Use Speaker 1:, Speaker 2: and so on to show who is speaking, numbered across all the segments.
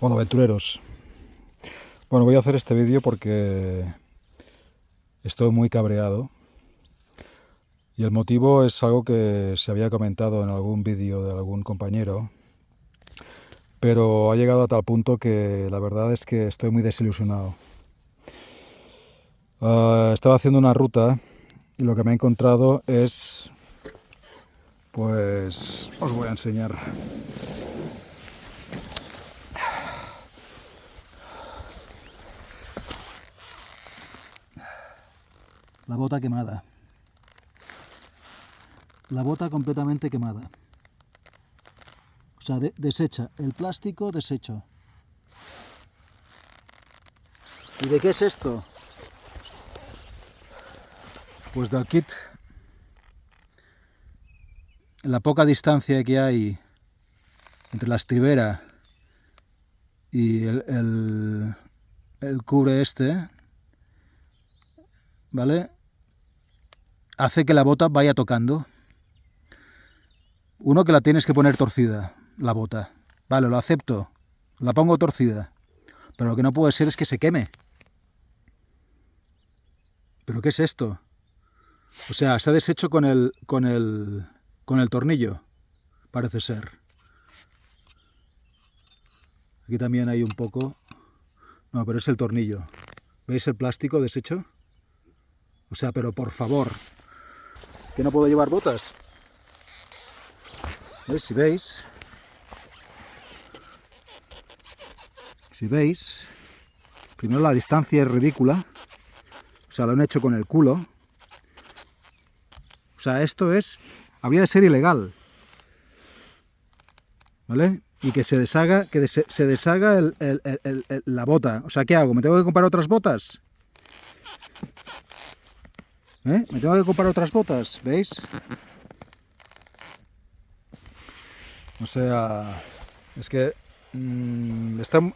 Speaker 1: Bueno, aventureros, bueno, voy a hacer este vídeo porque estoy muy cabreado y el motivo es algo que se había comentado en algún vídeo de algún compañero, pero ha llegado a tal punto que la verdad es que estoy muy desilusionado. Estaba haciendo una ruta y lo que me he encontrado es, pues, os voy a enseñar. La bota quemada. La bota completamente quemada. O sea, deshecha. El plástico deshecho. ¿Y de qué es esto? Pues del kit. En la poca distancia que hay entre la estribera y el cubre este, ¿vale? Hace que la bota vaya tocando. Uno, que la tienes que poner torcida, la bota. Vale, lo acepto. La pongo torcida. Pero lo que no puede ser es que se queme. ¿Pero qué es esto? O sea, se ha deshecho con el tornillo, parece ser. Aquí también hay un poco. No, pero es el tornillo. ¿Veis el plástico deshecho? O sea, pero por favor, que no puedo llevar botas. ¿Veis? Si veis, primero la distancia es ridícula. O sea, lo han hecho con el culo. O sea, esto habría de ser ilegal. ¿Vale? Y que se deshaga, la bota. O sea, ¿qué hago? ¿Me tengo que comprar otras botas? ¿Me tengo que comprar otras botas? ¿Veis? O sea, es que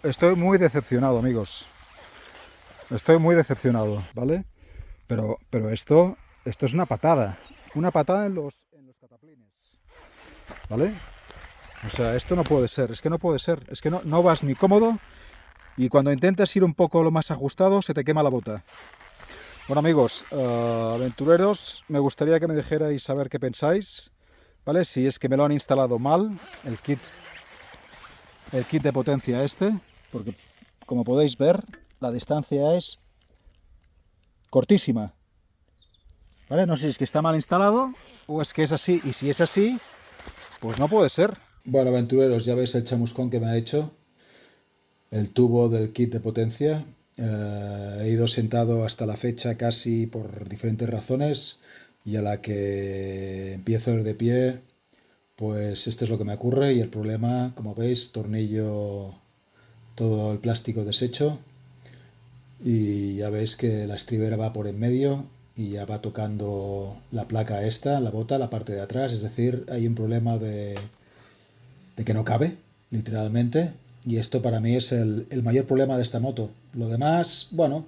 Speaker 1: estoy muy decepcionado, amigos. Estoy muy decepcionado, ¿vale? Pero esto es una patada. Una patada en los cataplines. ¿Vale? O sea, esto no puede ser. Es que no puede ser. Es que no vas ni cómodo. Y cuando intentas ir un poco lo más ajustado, se te quema la bota. Bueno, amigos, aventureros, me gustaría que me dijerais saber qué pensáis, ¿vale? Si es que me lo han instalado mal, el kit de potencia porque como podéis ver, la distancia es cortísima, ¿vale? No sé si es que está mal instalado o es que es así, y si es así, pues no puede ser. Bueno, aventureros, ya veis el chamuscón que me ha hecho el tubo del kit de potencia. He ido sentado hasta la fecha casi por diferentes razones, y a la que empiezo a ir de pie, pues esto es lo que me ocurre. Y el problema, como veis, tornillo, todo el plástico deshecho, y ya veis que la estribera va por en medio y ya va tocando la placa esta, la bota, la parte de atrás. Es decir, hay un problema de que no cabe, literalmente. Y esto para mí es el mayor problema de esta moto. Lo demás, bueno,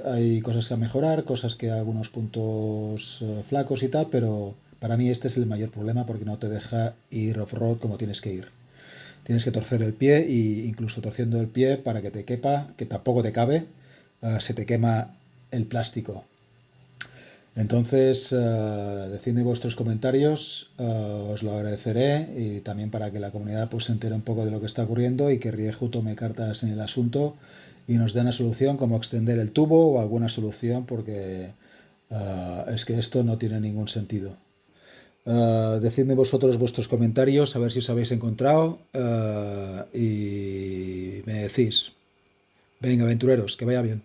Speaker 1: hay cosas a mejorar, cosas que algunos puntos flacos y tal, pero para mí este es el mayor problema porque no te deja ir off-road como tienes que ir. Tienes que torcer el pie, e incluso torciendo el pie para que te quepa, que tampoco te cabe, se te quema el plástico. Entonces, decidme vuestros comentarios, os lo agradeceré, y también para que la comunidad pues se entere un poco de lo que está ocurriendo y que Rieju tome cartas en el asunto y nos dé una solución, como extender el tubo o alguna solución, porque es que esto no tiene ningún sentido. Decidme vosotros vuestros comentarios, a ver si os habéis encontrado, y me decís. Venga, aventureros, que vaya bien.